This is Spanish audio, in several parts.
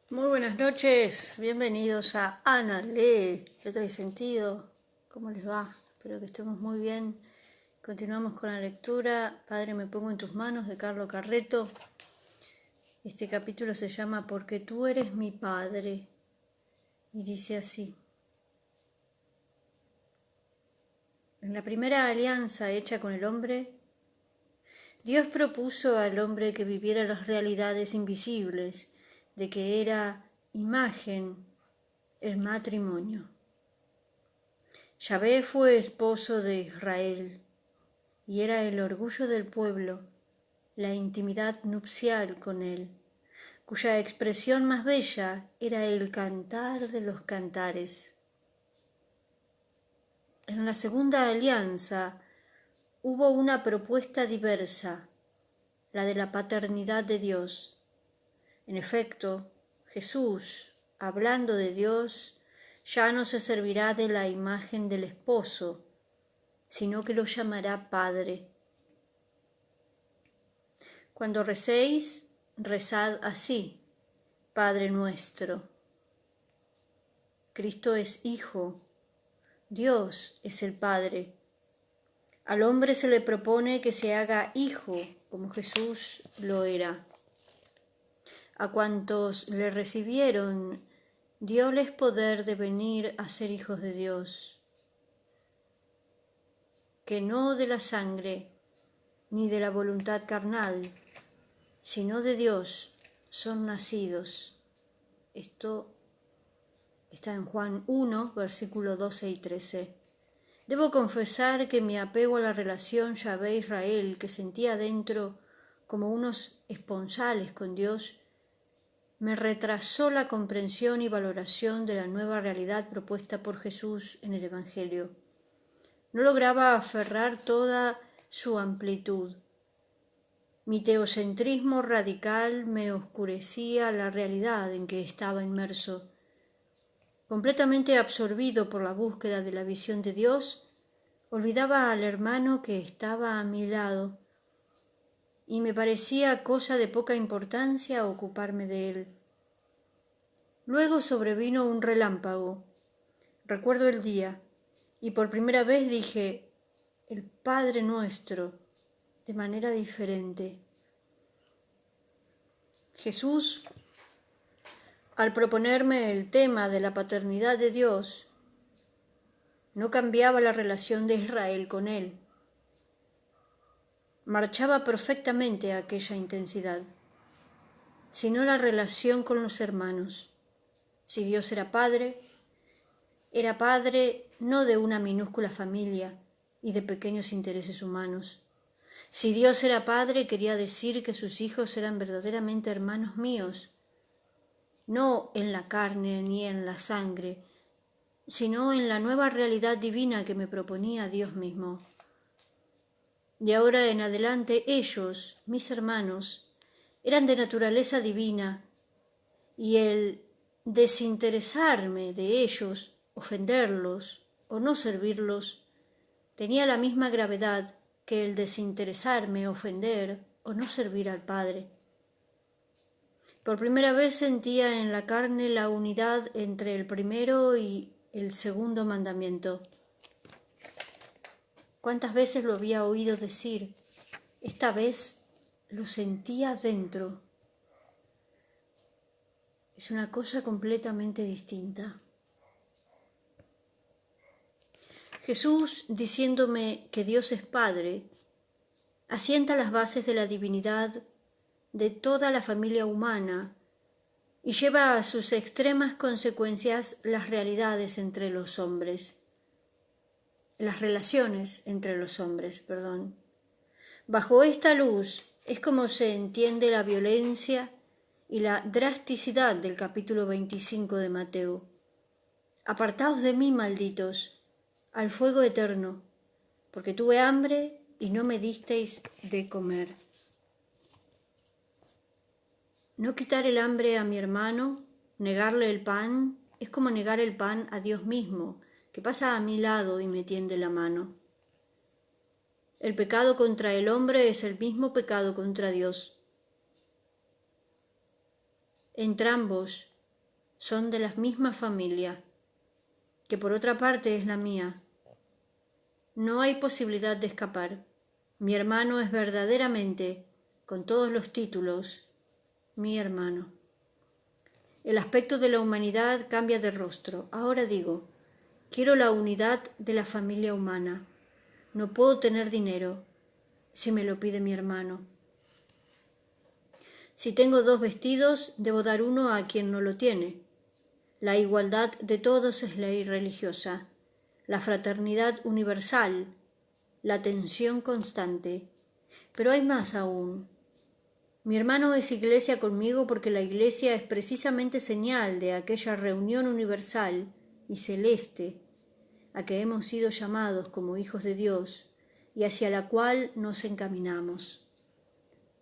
Muy buenas noches, bienvenidos a Ana Lee, Letra y Sentido. ¿Cómo les va? Espero que estemos muy bien. Continuamos con la lectura. Padre, me pongo en tus manos, de Carlo Carretto. Este capítulo se llama Porque tú eres mi Padre. Y dice así. En la primera alianza hecha con el hombre, Dios propuso al hombre que viviera las realidades invisibles, de que era imagen el matrimonio. Yahvé fue esposo de Israel y era el orgullo del pueblo, la intimidad nupcial con él, cuya expresión más bella era el cantar de los cantares. En la segunda alianza hubo una propuesta diversa, la de la paternidad de Dios. En efecto, Jesús, hablando de Dios, ya no se servirá de la imagen del esposo, sino que lo llamará Padre. Cuando recéis, rezad así: Padre nuestro. Cristo es Hijo, Dios es el Padre. Al hombre se le propone que se haga hijo, como Jesús lo era. A cuantos le recibieron, dióles poder de venir a ser hijos de Dios, que no de la sangre, ni de la voluntad carnal, sino de Dios son nacidos. Esto está en Juan 1, versículos 12 y 13. Debo confesar que mi apego a la relación Yahvé-Israel, que sentía dentro como unos esponsales con Dios, me retrasó la comprensión y valoración de la nueva realidad propuesta por Jesús en el Evangelio. No lograba aferrar toda su amplitud. Mi teocentrismo radical me oscurecía la realidad en que estaba inmerso. Completamente absorbido por la búsqueda de la visión de Dios, olvidaba al hermano que estaba a mi lado, y me parecía cosa de poca importancia ocuparme de él. Luego sobrevino un relámpago. Recuerdo el día, y por primera vez dije el Padre Nuestro de manera diferente. Jesús, al proponerme el tema de la paternidad de Dios, no cambiaba la relación de Israel con él. Marchaba perfectamente a aquella intensidad, sino la relación con los hermanos. Si Dios era Padre no de una minúscula familia y de pequeños intereses humanos. Si Dios era Padre, quería decir que sus hijos eran verdaderamente hermanos míos, no en la carne ni en la sangre, sino en la nueva realidad divina que me proponía Dios mismo. De ahora en adelante ellos, mis hermanos, eran de naturaleza divina, y el desinteresarme de ellos, ofenderlos o no servirlos, tenía la misma gravedad que el desinteresarme, ofender o no servir al Padre. Por primera vez sentía en la carne la unidad entre el primero y el segundo mandamiento. ¿Cuántas veces lo había oído decir? Esta vez lo sentía dentro. Es una cosa completamente distinta. Jesús, diciéndome que Dios es Padre, asienta las bases de la divinidad de toda la familia humana y lleva a sus extremas consecuencias las realidades entre los hombres, las relaciones entre los hombres, Bajo esta luz es como se entiende la violencia y la drasticidad del capítulo 25 de Mateo. Apartaos de mí, malditos, al fuego eterno, porque tuve hambre y no me disteis de comer. No quitar el hambre a mi hermano, negarle el pan, es como negar el pan a Dios mismo, que pasa a mi lado y me tiende la mano. El pecado contra el hombre es el mismo pecado contra Dios. Entrambos son de la misma familia, que por otra parte es la mía. No hay posibilidad de escapar. Mi hermano es verdaderamente, con todos los títulos, mi hermano. El aspecto de la humanidad cambia de rostro. Ahora digo, quiero la unidad de la familia humana. No puedo tener dinero si me lo pide mi hermano. Si tengo 2 vestidos, debo dar uno a quien no lo tiene. La igualdad de todos es ley religiosa, la fraternidad universal, la tensión constante. Pero hay más aún. Mi hermano es iglesia conmigo porque la iglesia es precisamente señal de aquella reunión universal y celeste a que hemos sido llamados como hijos de Dios y hacia la cual nos encaminamos.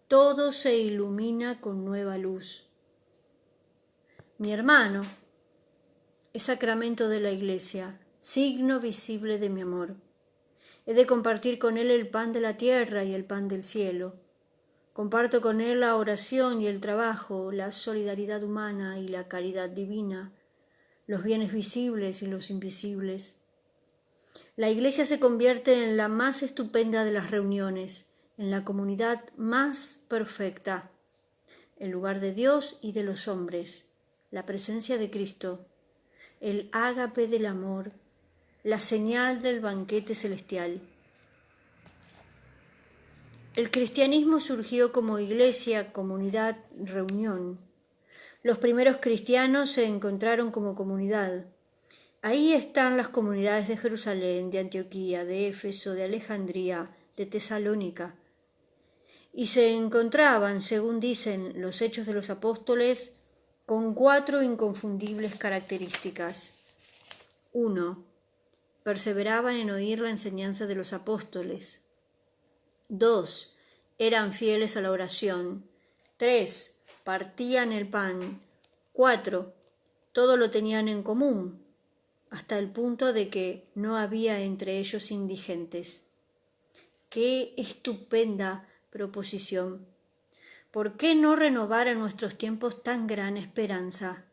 Todo se ilumina con nueva luz. Mi hermano es sacramento de la iglesia, signo visible de mi amor. He de compartir con él el pan de la tierra y el pan del cielo. Comparto con él la oración y el trabajo, la solidaridad humana y la caridad divina, los bienes visibles y los invisibles. La iglesia se convierte en la más estupenda de las reuniones, en la comunidad más perfecta, el lugar de Dios y de los hombres, la presencia de Cristo, el ágape del amor, la señal del banquete celestial. El cristianismo surgió como iglesia, comunidad, reunión. Los primeros cristianos se encontraron como comunidad. Ahí están las comunidades de Jerusalén, de Antioquía, de Éfeso, de Alejandría, de Tesalónica. Y se encontraban, según dicen los Hechos de los Apóstoles, con 4 inconfundibles características. 1. Perseveraban en oír la enseñanza de los apóstoles. 2. Eran fieles a la oración. 3. Partían el pan. 4. Todo lo tenían en común, hasta el punto de que no había entre ellos indigentes. ¡Qué estupenda proposición! ¿Por qué no renovar en nuestros tiempos tan gran esperanza?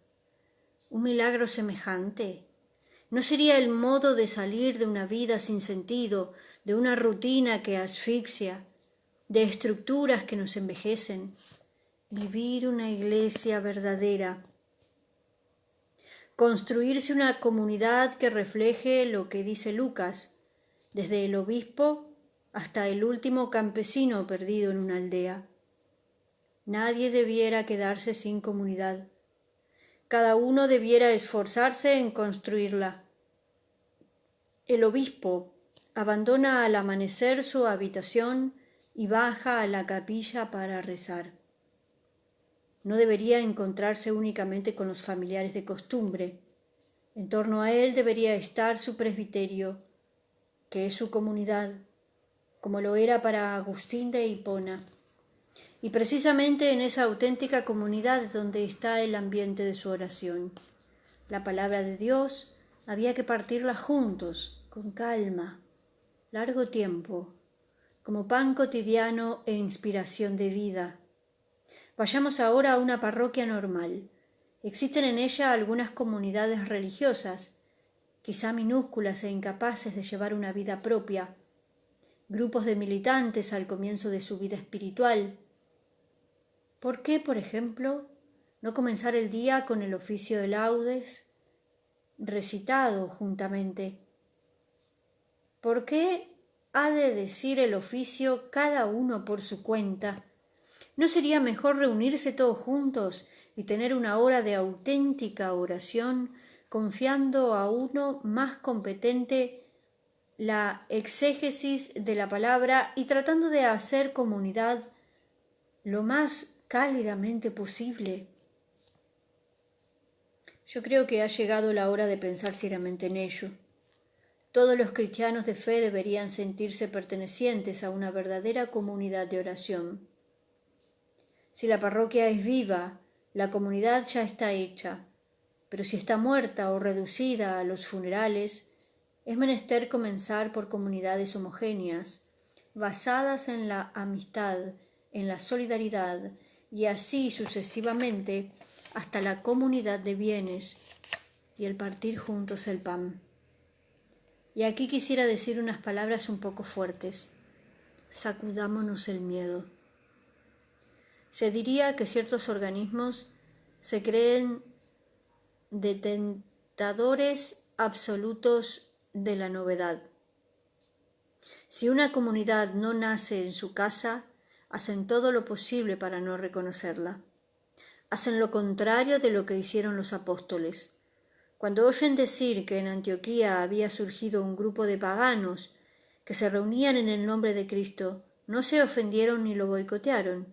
¿Un milagro semejante? ¿No sería el modo de salir de una vida sin sentido, de una rutina que asfixia, de estructuras que nos envejecen? Vivir una iglesia verdadera. Construirse una comunidad que refleje lo que dice Lucas, desde el obispo hasta el último campesino perdido en una aldea. Nadie debiera quedarse sin comunidad. Cada uno debiera esforzarse en construirla. El obispo abandona al amanecer su habitación y baja a la capilla para rezar. No debería encontrarse únicamente con los familiares de costumbre. En torno a él debería estar su presbiterio, que es su comunidad, como lo era para Agustín de Hipona. Y precisamente en esa auténtica comunidad es donde está el ambiente de su oración. La palabra de Dios había que partirla juntos, con calma, largo tiempo, como pan cotidiano e inspiración de vida. Vayamos ahora a una parroquia normal. Existen en ella algunas comunidades religiosas, quizá minúsculas e incapaces de llevar una vida propia, grupos de militantes al comienzo de su vida espiritual. ¿Por qué, por ejemplo, no comenzar el día con el oficio de laudes recitado juntamente? ¿Por qué ha de decir el oficio cada uno por su cuenta? ¿No sería mejor reunirse todos juntos y tener una hora de auténtica oración, confiando a uno más competente la exégesis de la palabra y tratando de hacer comunidad lo más cálidamente posible? Yo creo que ha llegado la hora de pensar seriamente en ello. Todos los cristianos de fe deberían sentirse pertenecientes a una verdadera comunidad de oración. Si la parroquia es viva, la comunidad ya está hecha, pero si está muerta o reducida a los funerales, es menester comenzar por comunidades homogéneas, basadas en la amistad, en la solidaridad y así sucesivamente, hasta la comunidad de bienes y el partir juntos el pan. Y aquí quisiera decir unas palabras un poco fuertes. Sacudámonos el miedo. Se diría que ciertos organismos se creen detentadores absolutos de la novedad. Si una comunidad no nace en su casa, hacen todo lo posible para no reconocerla. Hacen lo contrario de lo que hicieron los apóstoles. Cuando oyen decir que en Antioquía había surgido un grupo de paganos que se reunían en el nombre de Cristo, no se ofendieron ni lo boicotearon,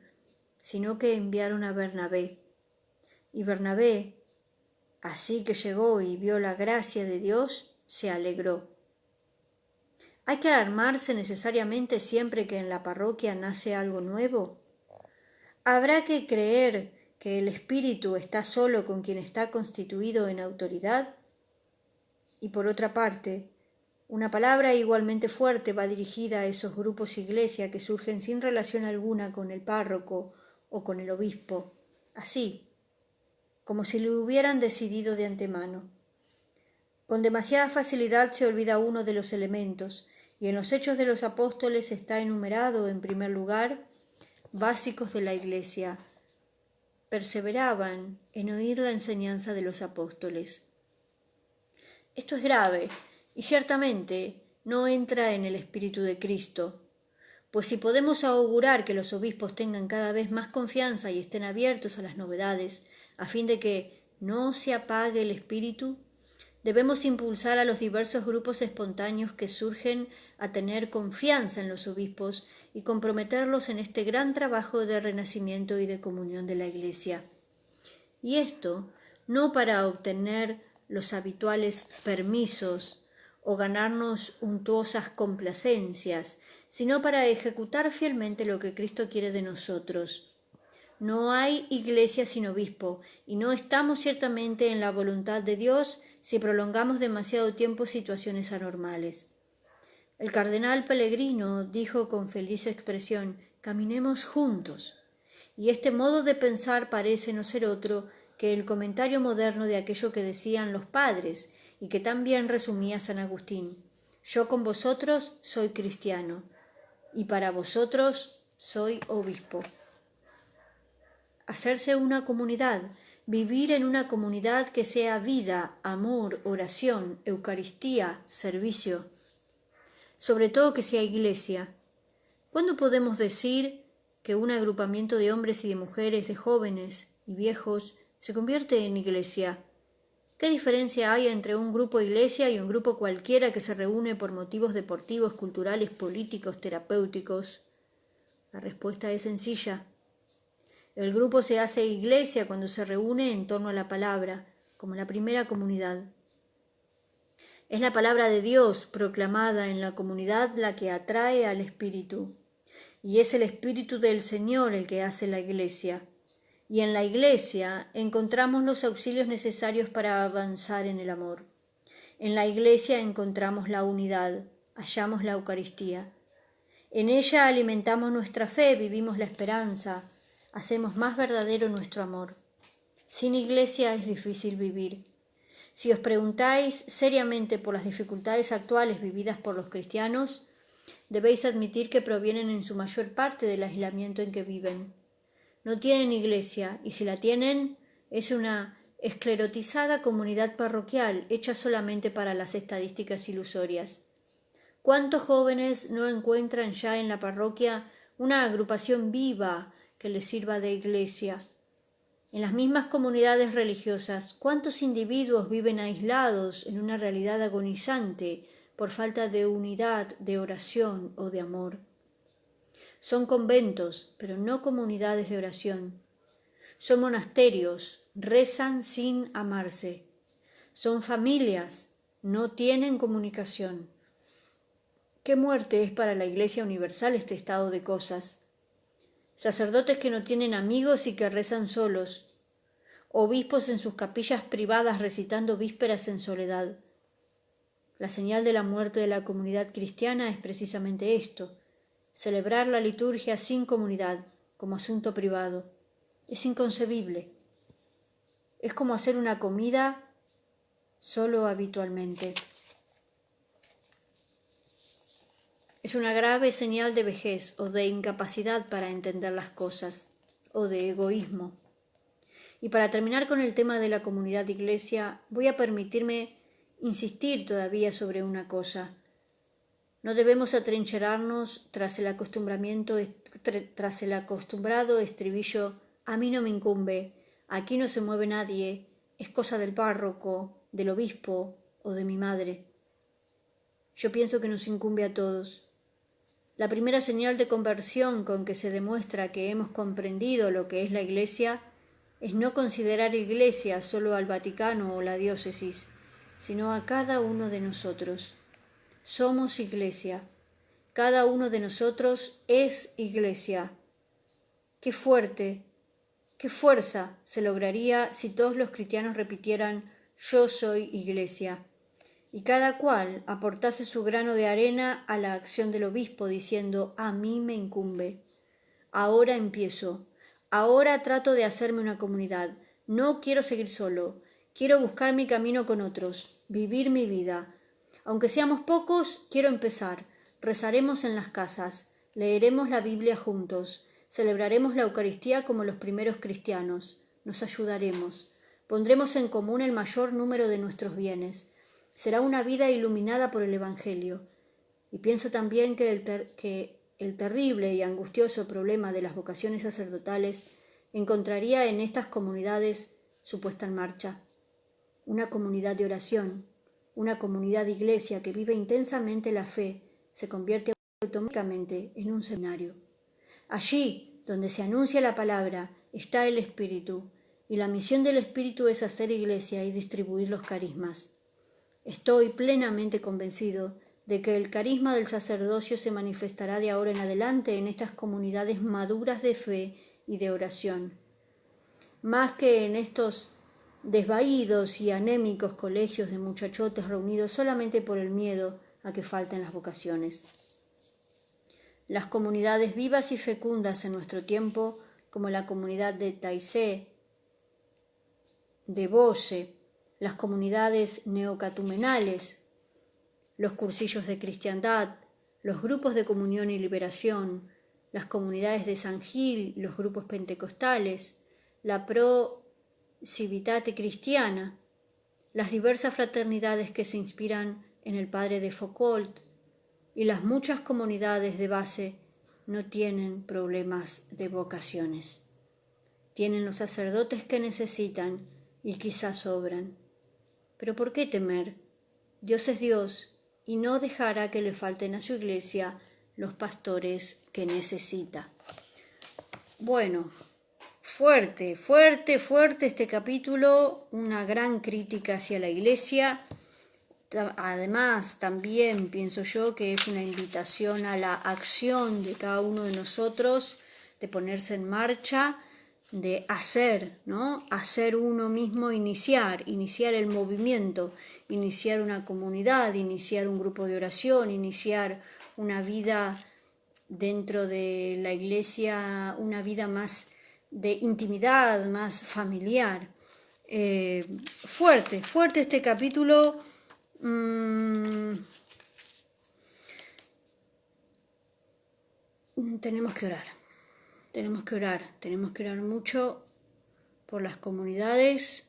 sino que enviaron a Bernabé. Y Bernabé, así que llegó y vio la gracia de Dios, se alegró. ¿Hay que alarmarse necesariamente siempre que en la parroquia nace algo nuevo? ¿Habrá que creer que el espíritu está solo con quien está constituido en autoridad? Y por otra parte, una palabra igualmente fuerte va dirigida a esos grupos iglesia que surgen sin relación alguna con el párroco o con el obispo, así, como si lo hubieran decidido de antemano. Con demasiada facilidad se olvida uno de los elementos, y en los Hechos de los Apóstoles está enumerado, en primer lugar, básicos de la Iglesia. Perseveraban en oír la enseñanza de los apóstoles. Esto es grave, y ciertamente no entra en el espíritu de Cristo, pues si podemos augurar que los obispos tengan cada vez más confianza y estén abiertos a las novedades, a fin de que no se apague el espíritu, debemos impulsar a los diversos grupos espontáneos que surgen a tener confianza en los obispos y comprometerlos en este gran trabajo de renacimiento y de comunión de la Iglesia. Y esto no para obtener los habituales permisos o ganarnos untuosas complacencias, sino para ejecutar fielmente lo que Cristo quiere de nosotros. No hay iglesia sin obispo, y no estamos ciertamente en la voluntad de Dios si prolongamos demasiado tiempo situaciones anormales. El cardenal Pellegrino dijo con feliz expresión: caminemos juntos. Y este modo de pensar parece no ser otro que el comentario moderno de aquello que decían los padres y que tan bien resumía San Agustín: yo con vosotros soy cristiano y para vosotros soy obispo. Hacerse una comunidad, vivir en una comunidad que sea vida, amor, oración, Eucaristía, servicio. Sobre todo que sea iglesia. ¿Cuándo podemos decir que un agrupamiento de hombres y de mujeres, de jóvenes y viejos, se convierte en iglesia? ¿Qué diferencia hay entre un grupo iglesia y un grupo cualquiera que se reúne por motivos deportivos, culturales, políticos, terapéuticos? La respuesta es sencilla. El grupo se hace iglesia cuando se reúne en torno a la palabra, como la primera comunidad. Es la palabra de Dios proclamada en la comunidad la que atrae al Espíritu, y es el Espíritu del Señor el que hace la iglesia. Y en la iglesia encontramos los auxilios necesarios para avanzar en el amor. En la iglesia encontramos la unidad, hallamos la Eucaristía. En ella alimentamos nuestra fe, vivimos la esperanza, hacemos más verdadero nuestro amor. Sin iglesia es difícil vivir. Si os preguntáis seriamente por las dificultades actuales vividas por los cristianos, debéis admitir que provienen en su mayor parte del aislamiento en que viven. No tienen iglesia, y si la tienen, es una esclerotizada comunidad parroquial hecha solamente para las estadísticas ilusorias. ¿Cuántos jóvenes no encuentran ya en la parroquia una agrupación viva que les sirva de iglesia? En las mismas comunidades religiosas, ¿cuántos individuos viven aislados en una realidad agonizante por falta de unidad, de oración o de amor? Son conventos, pero no comunidades de oración. Son monasterios, rezan sin amarse. Son familias, no tienen comunicación. ¿Qué muerte es para la Iglesia Universal este estado de cosas? Sacerdotes que no tienen amigos y que rezan solos, obispos en sus capillas privadas recitando vísperas en soledad. La señal de la muerte de la comunidad cristiana es precisamente esto: celebrar la liturgia sin comunidad, como asunto privado. Es inconcebible. Es como hacer una comida solo habitualmente. Es una grave señal de vejez o de incapacidad para entender las cosas, o de egoísmo. Y para terminar con el tema de la comunidad de iglesia, voy a permitirme insistir todavía sobre una cosa. No debemos atrincherarnos tras el acostumbrado estribillo: a mí no me incumbe, aquí no se mueve nadie, es cosa del párroco, del obispo o de mi madre. Yo pienso que nos incumbe a todos. La primera señal de conversión con que se demuestra que hemos comprendido lo que es la Iglesia es no considerar Iglesia solo al Vaticano o la diócesis, sino a cada uno de nosotros. Somos Iglesia. Cada uno de nosotros es Iglesia. Qué fuerte, qué fuerza se lograría si todos los cristianos repitieran: yo soy Iglesia, y cada cual aportase su grano de arena a la acción del obispo diciendo: a mí me incumbe. Ahora empiezo. Ahora trato de hacerme una comunidad. No quiero seguir solo. Quiero buscar mi camino con otros, vivir mi vida. Aunque seamos pocos, quiero empezar. Rezaremos en las casas, leeremos la Biblia juntos, celebraremos la Eucaristía como los primeros cristianos, nos ayudaremos, pondremos en común el mayor número de nuestros bienes. Será una vida iluminada por el Evangelio. Y pienso también que el terrible y angustioso problema de las vocaciones sacerdotales encontraría en estas comunidades su puesta en marcha. Una comunidad de oración, una comunidad de iglesia que vive intensamente la fe, se convierte automáticamente en un seminario. Allí, donde se anuncia la palabra, está el Espíritu, y la misión del Espíritu es hacer iglesia y distribuir los carismas. Estoy plenamente convencido de que el carisma del sacerdocio se manifestará de ahora en adelante en estas comunidades maduras de fe y de oración, más que en estos desvaídos y anémicos colegios de muchachotes reunidos solamente por el miedo a que falten las vocaciones. Las comunidades vivas y fecundas en nuestro tiempo, como la comunidad de Taizé, de Bosse, las comunidades neocatecumenales, los cursillos de cristiandad, los grupos de comunión y liberación, las comunidades de San Gil, los grupos pentecostales, la Pro Civitate Cristiana, las diversas fraternidades que se inspiran en el padre de Foucault y las muchas comunidades de base no tienen problemas de vocaciones. Tienen los sacerdotes que necesitan y quizás sobran. Pero ¿por qué temer? Dios es Dios y no dejará que le falten a su iglesia los pastores que necesita. Bueno, fuerte este capítulo, una gran crítica hacia la iglesia. Además, también pienso yo que es una invitación a la acción de cada uno de nosotros, de ponerse en marcha, de hacer, ¿no? Hacer uno mismo, iniciar el movimiento, iniciar una comunidad, iniciar un grupo de oración, iniciar una vida dentro de la iglesia, una vida más de intimidad, más familiar. Fuerte este capítulo. Tenemos que orar mucho por las comunidades,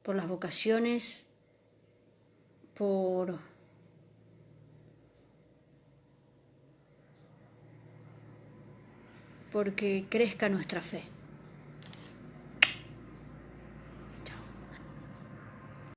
por las vocaciones, porque crezca nuestra fe.